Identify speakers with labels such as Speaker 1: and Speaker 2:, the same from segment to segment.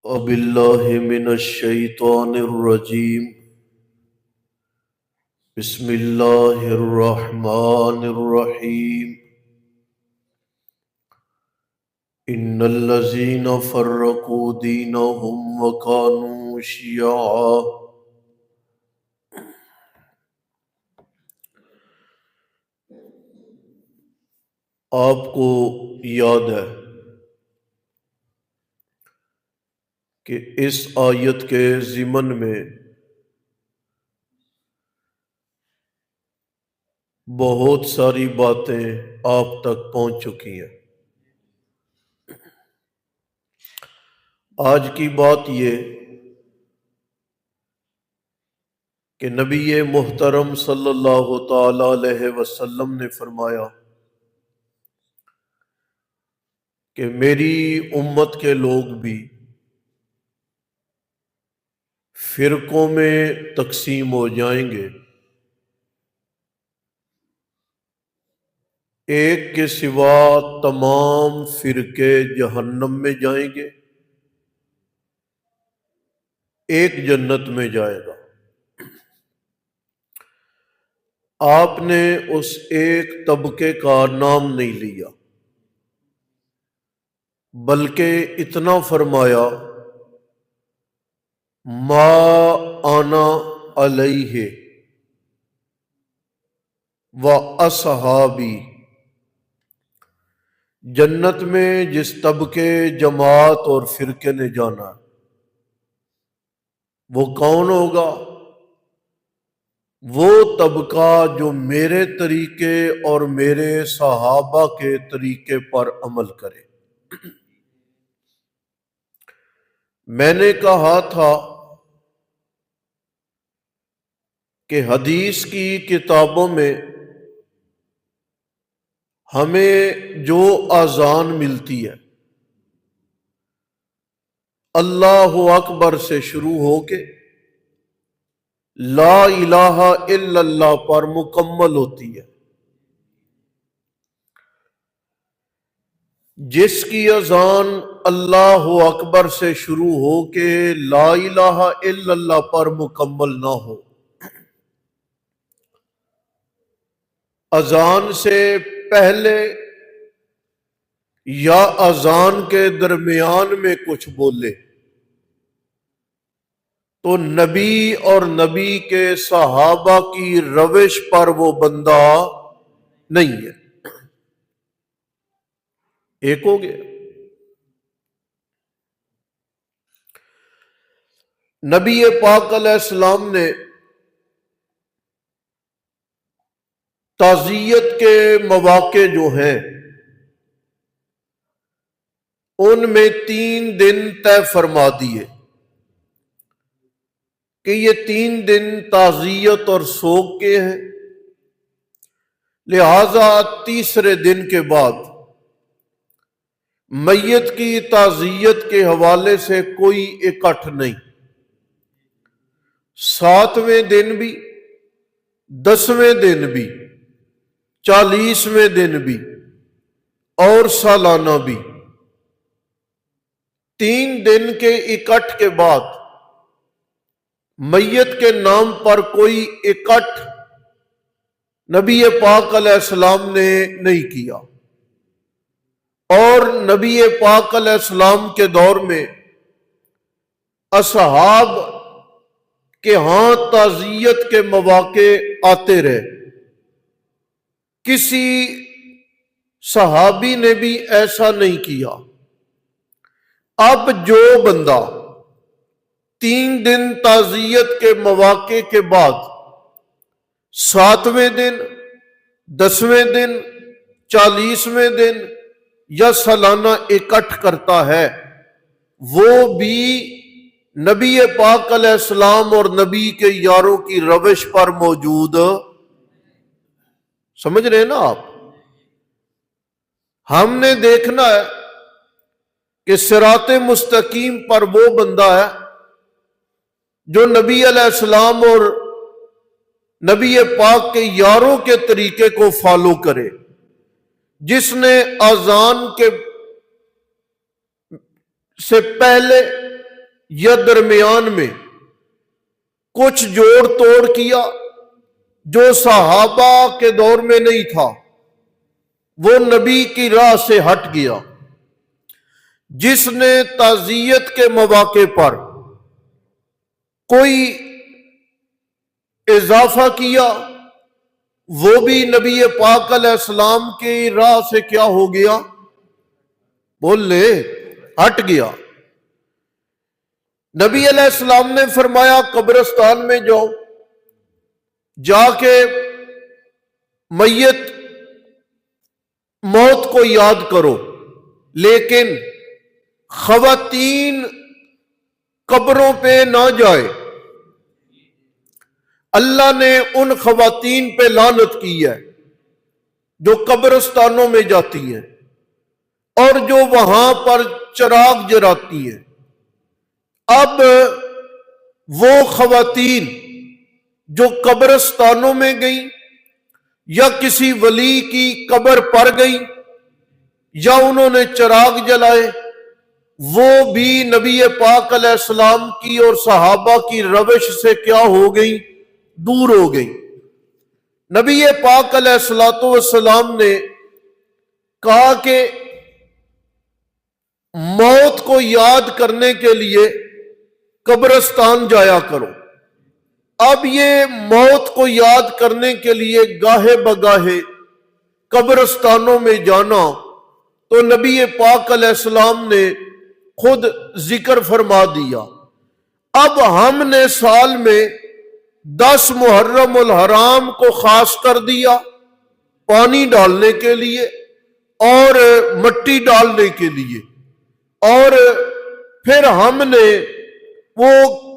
Speaker 1: باللہ من الشیطان الرجیم بسم اللہ الرحمن الرحیم ان الذین فرقوا دینہم وکانوا شیعا۔ آپ کو یاد ہے کہ اس آیت کے ضمن میں بہت ساری باتیں آپ تک پہنچ چکی ہیں۔ آج کی بات یہ کہ نبی محترم صلی اللہ تعالی علیہ وسلم نے فرمایا کہ میری امت کے لوگ بھی فرقوں میں تقسیم ہو جائیں گے، ایک کے سوا تمام فرقے جہنم میں جائیں گے، ایک جنت میں جائے گا۔ آپ نے اس ایک طبقے کا نام نہیں لیا، بلکہ اتنا فرمایا ما انا علیہ و اصحابی۔ جنت میں جس طبقے، جماعت اور فرقے نے جانا وہ کون ہوگا؟ وہ طبقہ جو میرے طریقے اور میرے صحابہ کے طریقے پر عمل کرے۔ میں نے کہا تھا کہ حدیث کی کتابوں میں ہمیں جو اذان ملتی ہے اللہ اکبر سے شروع ہو کے لا الہ الا اللہ پر مکمل ہوتی ہے، جس کی اذان اللہ اکبر سے شروع ہو کے لا الہ الا اللہ پر مکمل نہ ہو، اذان سے پہلے یا اذان کے درمیان میں کچھ بولے تو نبی اور نبی کے صحابہ کی روش پر وہ بندہ نہیں ہے۔ ایک ہو گیا۔ نبی پاک علیہ السلام نے تعزیت کے مواقع جو ہیں ان میں 3 دن طے فرما دیے کہ یہ 3 دن تعزیت اور سوگ کے ہیں، لہذا تیسرے دن کے بعد میت کی تعزیت کے حوالے سے کوئی اکٹھ نہیں۔ 7ویں دن بھی، 10ویں دن بھی، 40ویں دن بھی اور سالانہ بھی 3 دن کے اکٹھ کے بعد میت کے نام پر کوئی اکٹھ نبی پاک علیہ السلام نے نہیں کیا، اور نبی پاک علیہ السلام کے دور میں اصحاب کے ہاں تعزیت کے مواقع آتے رہے، کسی صحابی نے بھی ایسا نہیں کیا۔ اب جو بندہ 3 دن تعزیت کے مواقع کے بعد 7ویں دن، 10ویں دن، 40ویں دن یا سالانہ اکٹھ کرتا ہے، وہ بھی نبی پاک علیہ السلام اور نبی کے یاروں کی روش پر موجود۔ سمجھ رہے ہیں نا آپ؟ ہم نے دیکھنا ہے کہ صراط مستقیم پر وہ بندہ ہے جو نبی علیہ السلام اور نبی پاک کے یاروں کے طریقے کو فالو کرے، جس نے اذان کے سے پہلے یا درمیان میں کچھ جوڑ توڑ کیا جو صحابہ کے دور میں نہیں تھا، وہ نبی کی راہ سے ہٹ گیا۔ جس نے تعزیت کے مواقع پر کوئی اضافہ کیا، وہ بھی نبی پاک علیہ السلام کی راہ سے کیا ہو گیا؟ بول لے، ہٹ گیا۔ نبی علیہ السلام نے فرمایا قبرستان میں جاؤ، جا کے میت موت کو یاد کرو، لیکن خواتین قبروں پہ نہ جائے۔ اللہ نے ان خواتین پہ لعنت کی ہے جو قبرستانوں میں جاتی ہیں اور جو وہاں پر چراغ جلاتی ہیں۔ اب وہ خواتین جو قبرستانوں میں گئیں یا کسی ولی کی قبر پر گئیں یا انہوں نے چراغ جلائے، وہ بھی نبی پاک علیہ السلام کی اور صحابہ کی روش سے کیا ہو گئی؟ دور ہو گئی۔ نبی پاک علیہ السلام نے کہا کہ موت کو یاد کرنے کے لیے قبرستان جایا کرو۔ اب یہ موت کو یاد کرنے کے لیے گاہے بگاہے قبرستانوں میں جانا تو نبی پاک علیہ السلام نے خود ذکر فرما دیا۔ اب ہم نے سال میں 10 محرم الحرام کو خاص کر دیا پانی ڈالنے کے لیے اور مٹی ڈالنے کے لیے، اور پھر ہم نے وہ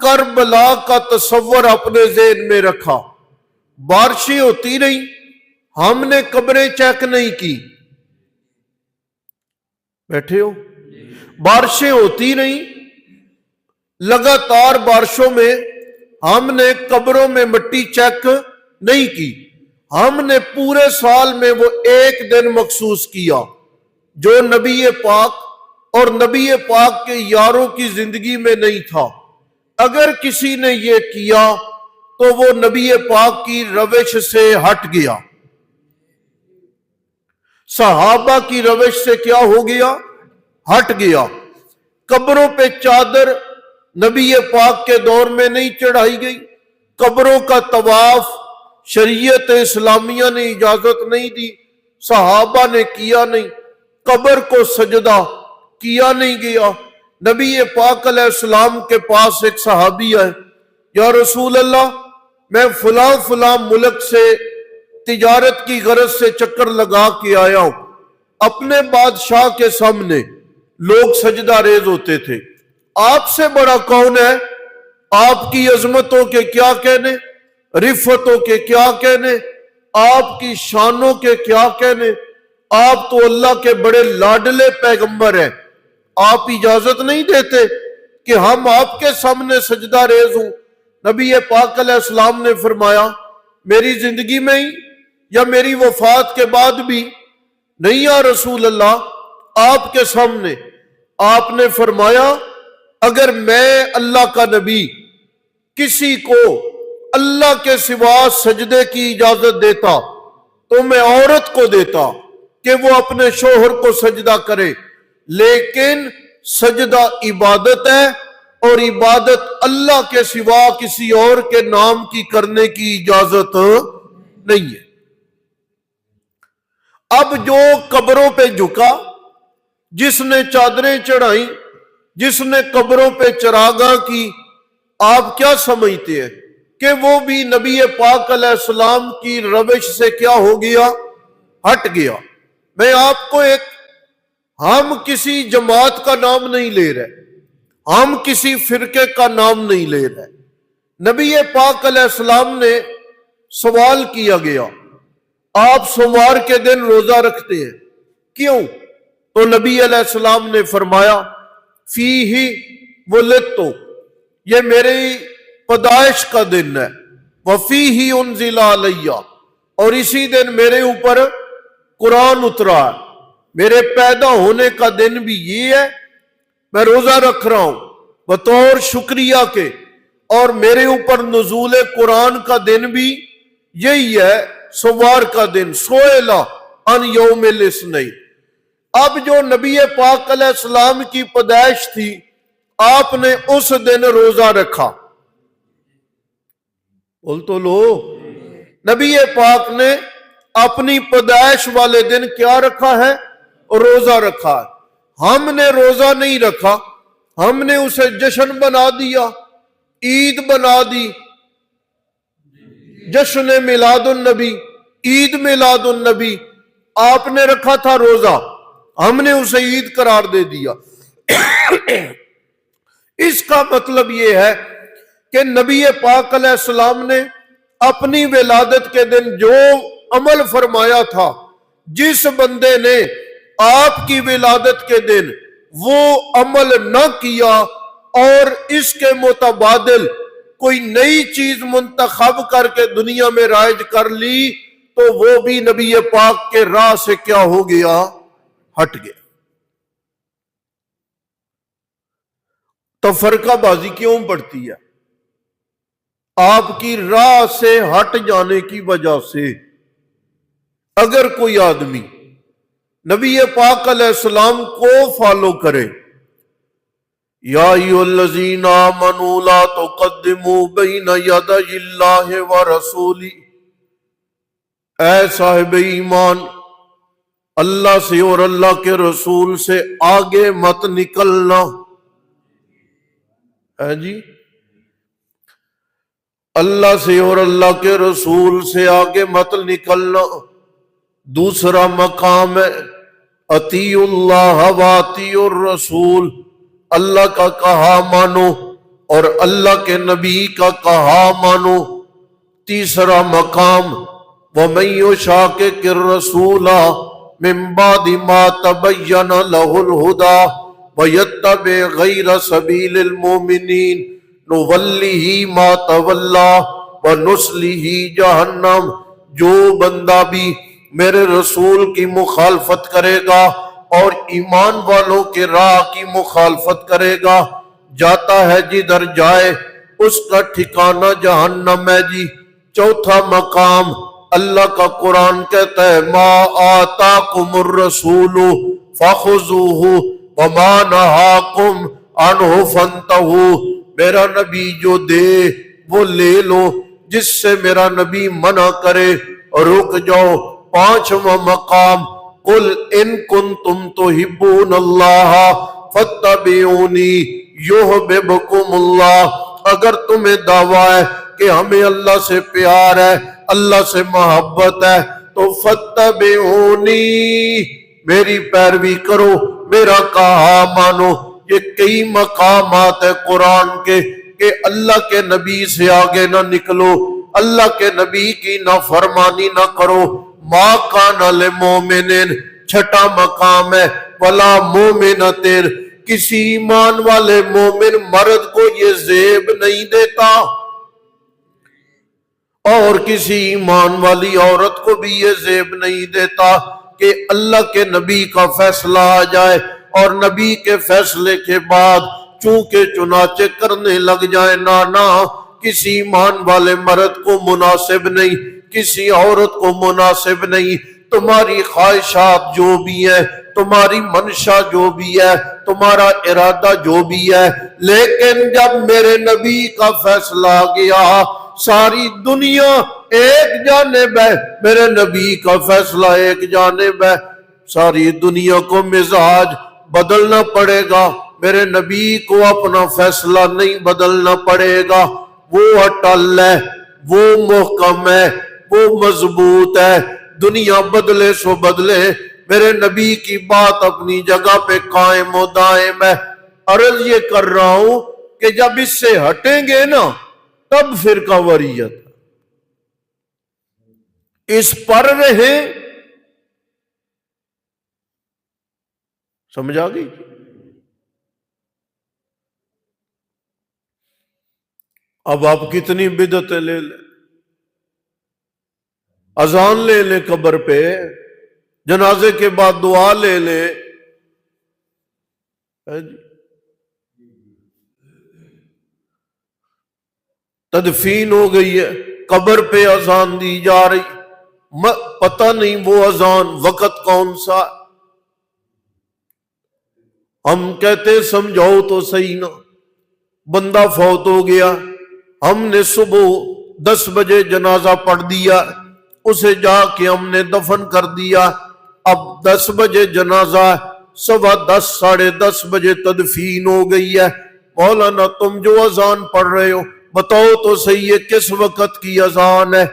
Speaker 1: کربلا کا تصور اپنے ذہن میں رکھا۔ بارشیں ہوتی رہی، ہم نے قبریں چیک نہیں کی۔ بیٹھے ہو؟ بارشیں ہوتی رہی، لگاتار بارشوں میں ہم نے قبروں میں مٹی چیک نہیں کی۔ ہم نے پورے سال میں وہ ایک دن مخصوص کیا جو نبی پاک اور نبی پاک کے یاروں کی زندگی میں نہیں تھا۔ اگر کسی نے یہ کیا تو وہ نبی پاک کی روش سے ہٹ گیا، صحابہ کی روش سے کیا ہو گیا؟ ہٹ گیا۔ قبروں پہ چادر نبی پاک کے دور میں نہیں چڑھائی گئی۔ قبروں کا طواف شریعت اسلامیہ نے اجازت نہیں دی، صحابہ نے کیا نہیں۔ قبر کو سجدہ کیا نہیں گیا۔ نبی پاک علیہ السلام کے پاس ایک صحابی ہے، یا رسول اللہ، میں فلاں فلاں ملک سے تجارت کی غرض سے چکر لگا کے آیا ہوں۔ اپنے بادشاہ کے سامنے لوگ سجدہ ریز ہوتے تھے، آپ سے بڑا کون ہے؟ آپ کی عظمتوں کے کیا کہنے، رفتوں کے کیا کہنے، آپ کی شانوں کے کیا کہنے، آپ تو اللہ کے بڑے لاڈلے پیغمبر ہیں، آپ اجازت نہیں دیتے کہ ہم آپ کے سامنے سجدہ ریز ہوں؟ نبی پاک علیہ السلام نے فرمایا میری زندگی میں ہی یا میری وفات کے بعد بھی؟ نہیں یا رسول اللہ، آپ کے سامنے۔ آپ نے فرمایا اگر میں اللہ کا نبی کسی کو اللہ کے سوا سجدے کی اجازت دیتا تو میں عورت کو دیتا کہ وہ اپنے شوہر کو سجدہ کرے، لیکن سجدہ عبادت ہے اور عبادت اللہ کے سوا کسی اور کے نام کی کرنے کی اجازت نہیں ہے۔ اب جو قبروں پہ جھکا، جس نے چادریں چڑھائیں، جس نے قبروں پہ چراغاں کی، آپ کیا سمجھتے ہیں کہ وہ بھی نبی پاک علیہ السلام کی روش سے کیا ہو گیا؟ ہٹ گیا۔ میں آپ کو ہم کسی جماعت کا نام نہیں لے رہے، ہم کسی فرقے کا نام نہیں لے رہے۔ نبی پاک علیہ السلام نے سوال کیا گیا آپ سوموار کے دن روزہ رکھتے ہیں کیوں؟ تو نبی علیہ السلام نے فرمایا فیہ ولدت، یہ میری پیدائش کا دن ہے، وفیہ انزل علیہ، اور اسی دن میرے اوپر قرآن اترا ہے، میرے پیدا ہونے کا دن بھی یہ ہے، میں روزہ رکھ رہا ہوں۔ بطور شکریہ کے، اور میرے اوپر نزول قرآن کا دن بھی یہی ہے، سوار کا دن، سوئلہ ان یوم الاثنین۔ اب جو نبی پاک علیہ السلام کی پیدائش تھی، آپ نے اس دن روزہ رکھا، بول تو لو، نبی پاک نے اپنی پیدائش والے دن کیا رکھا ہے؟ روزہ رکھا ہے۔ ہم نے روزہ نہیں رکھا، ہم نے اسے جشن بنا دیا، عید بنا دی، جشن میلاد النبی، عید میلاد النبی۔ آپ نے رکھا تھا روزہ، ہم نے اسے عید قرار دے دیا۔ اس کا مطلب یہ ہے کہ نبی پاک علیہ السلام نے اپنی ولادت کے دن جو عمل فرمایا تھا، جس بندے نے آپ کی ولادت کے دن وہ عمل نہ کیا اور اس کے متبادل کوئی نئی چیز منتخب کر کے دنیا میں رائج کر لی، تو وہ بھی نبی پاک کے راہ سے کیا ہو گیا؟ ہٹ گیا۔ تو فرقہ بازی کیوں پڑتی ہے؟ آپ کی راہ سے ہٹ جانے کی وجہ سے۔ اگر کوئی آدمی نبی پاک علیہ السلام کو فالو کرے، یا ایھا الذین آمنوا لا تقدموا بین یدی اللہ ورسولہ، اے صاحب ایمان، اللہ سے اور اللہ کے رسول سے آگے مت نکلنا ہے جی، اللہ سے اور اللہ کے رسول سے آگے مت نکلنا۔ دوسرا مقام ہے اطیعوا اللہ واطیعوا الرسول، اللہ کا کہا مانو اور اللہ کے نبی کا کہا مانو۔ تیسرا مقام وَمَن يُشَاقِقِ الرَّسُولَ مِن بَعْدِ مَا تَبَيَّنَ لَهُ الْهُدَىٰ وَيَتَّبِعْ غَيْرَ سَبِيلِ الْمُؤْمِنِينَ نُوَلِّهِ مَا تَوَلَّىٰ وَنُصْلِهِ جَهَنَّمَ۔ جو بندہ بھی میرے رسول کی مخالفت کرے گا اور ایمان والوں کے راہ کی مخالفت کرے گا، جاتا ہے جدھر جائے، اس کا ٹھکانہ جہنم ہے جی۔ چوتھا مقام اللہ کا قرآن کہتا ہے ما آتاکم الرسول فخذوہ وما نہاکم عنہ فانتہوا، میرا نبی جو دے وہ لے لو، جس سے میرا نبی منع کرے اور رک جاؤ۔ پانچواں مقام قل ان کنتم تحبون اللہ فاتبعونی یحببکم اللہ، اگر تمہیں دعویٰ ہے کہ ہمیں اللہ سے پیار ہے، اللہ سے محبت ہے، تو فاتبعونی، میری پیروی کرو، میرا کہا مانو۔ یہ کئی مقامات ہے قرآن کے کہ اللہ کے نبی سے آگے نہ نکلو، اللہ کے نبی کی نافرمانی نہ کرو۔ ما کان للمؤمن، چھٹا مقام ہے ولا مؤمنۃ، کسی ایمان والے مومن مرد کو یہ زیب نہیں دیتا اور کسی ایمان والی عورت کو بھی یہ زیب نہیں دیتا کہ اللہ کے نبی کا فیصلہ آ جائے اور نبی کے فیصلے کے بعد چونکہ چنانچہ کرنے لگ جائے۔ نہ کسی ایمان والے مرد کو مناسب نہیں، کسی عورت کو مناسب نہیں۔ تمہاری خواہشات جو بھی ہیں، تمہاری منشا جو بھی ہے، تمہارا ارادہ جو بھی ہے، لیکن جب میرے نبی کا فیصلہ آ گیا، ساری دنیا ایک جانب ہے، میرے نبی کا فیصلہ ایک جانب ہے، ساری دنیا کو مزاج بدلنا پڑے گا، میرے نبی کو اپنا فیصلہ نہیں بدلنا پڑے گا۔ وہ اٹل ہے، وہ محکم ہے، وہ مضبوط ہے، دنیا بدلے سو بدلے، میرے نبی کی بات اپنی جگہ پہ قائم و دائم ہے۔ عرض یہ کر رہا ہوں کہ جب اس سے ہٹیں گے نا، تب فرقہ واریت اس پر رہے۔ سمجھ آ گئی؟ اب آپ کتنی بدعتیں لے لیں، اذان لے لیں قبر پہ، جنازے کے بعد دعا لے لیں، تدفین ہو گئی ہے، قبر پہ اذان دی جا رہی، پتہ نہیں وہ اذان وقت کون سا۔ ہم کہتے سمجھاؤ تو صحیح نا، بندہ فوت ہو گیا، ہم نے صبح 10 بجے جنازہ پڑھ دیا، اسے جا کے ہم نے دفن کر دیا، اب 10 بجے جنازہ، 10:15 10:30 بجے تدفین ہو گئی ہے۔ مولانا تم جو اذان پڑھ رہے ہو بتاؤ تو صحیح ہے کس وقت کی اذان ہے؟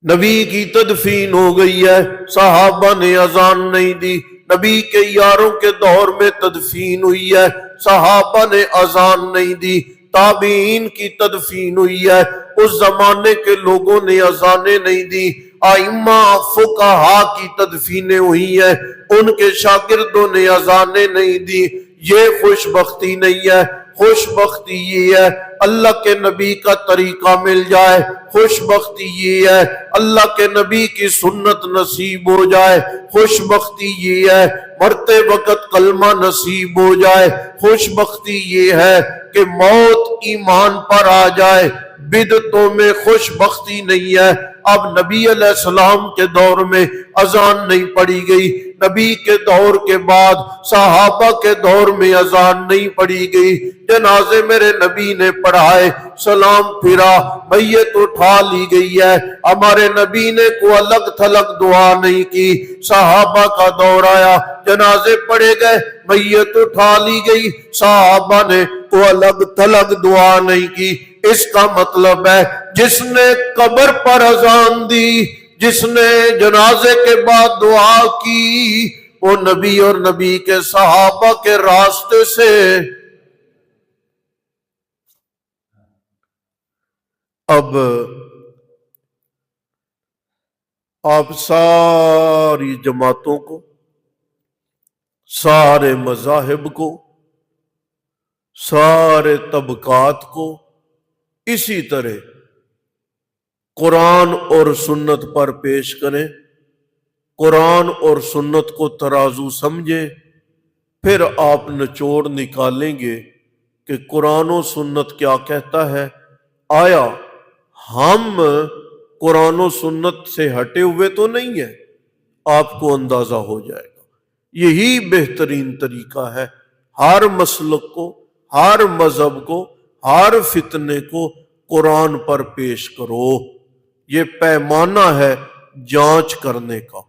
Speaker 1: نبی کی تدفین ہو گئی ہے، صحابہ نے اذان نہیں دی، نبی کے یاروں کے دور میں تدفین ہوئی ہے، صحابہ نے اذان نہیں دی، تابعین کی تدفین ہوئی ہے، اس زمانے کے لوگوں نے اذانیں نہیں دی، ائمہ فقہا کی تدفینیں ہوئی ہیں، ان کے شاگردوں نے اذانیں نہیں دی۔ یہ خوش بختی نہیں ہے، خوش بختی یہ ہے اللہ کے نبی کا طریقہ مل جائے، خوش بختی یہ ہے اللہ کے نبی کی سنت نصیب ہو جائے، خوش بختی یہ ہے مرتے وقت کلمہ نصیب ہو جائے، خوش بختی یہ ہے کہ موت ایمان پر آ جائے۔ بدعتوں میں خوش بختی نہیں ہے۔ اب نبی علیہ السلام کے دور میں اذان نہیں پڑھی گئی، نبی کے دور کے بعد صحابہ کے دور میں اذان نہیں پڑھی گئی، جنازے میرے نبی نے پڑھائے، سلام پھرا، میت اٹھا لی گئی ہے، ہمارے نبی نے کوئی الگ تھلگ دعا نہیں کی۔ صحابہ کا دور آیا، جنازے پڑھے گئے، میت اٹھا لی گئی، صحابہ نے کوئی الگ تھلگ دعا نہیں کی۔ اس کا مطلب ہے جس نے قبر پر اذان دی، جس نے جنازے کے بعد دعا کی، وہ نبی اور نبی کے صحابہ کے راستے سے۔ اب آپ ساری جماعتوں کو، سارے مذاہب کو، سارے طبقات کو اسی طرح قرآن اور سنت پر پیش کریں، قرآن اور سنت کو ترازو سمجھیں، پھر آپ نچوڑ نکالیں گے کہ قرآن و سنت کیا کہتا ہے۔ آیا ہم قرآن و سنت سے ہٹے ہوئے تو نہیں ہیں؟ آپ کو اندازہ ہو جائے گا۔ یہی بہترین طریقہ ہے، ہر مسلک کو، ہر مذہب کو، ہر فتنے کو قرآن پر پیش کرو۔ یہ پیمانہ ہے جانچ کرنے کا،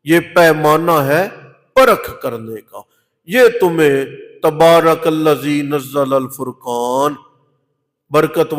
Speaker 1: یہ پیمانہ ہے پرکھ کرنے کا۔ یہ تمہیں تبارک الذی نزل الفرقان، برکت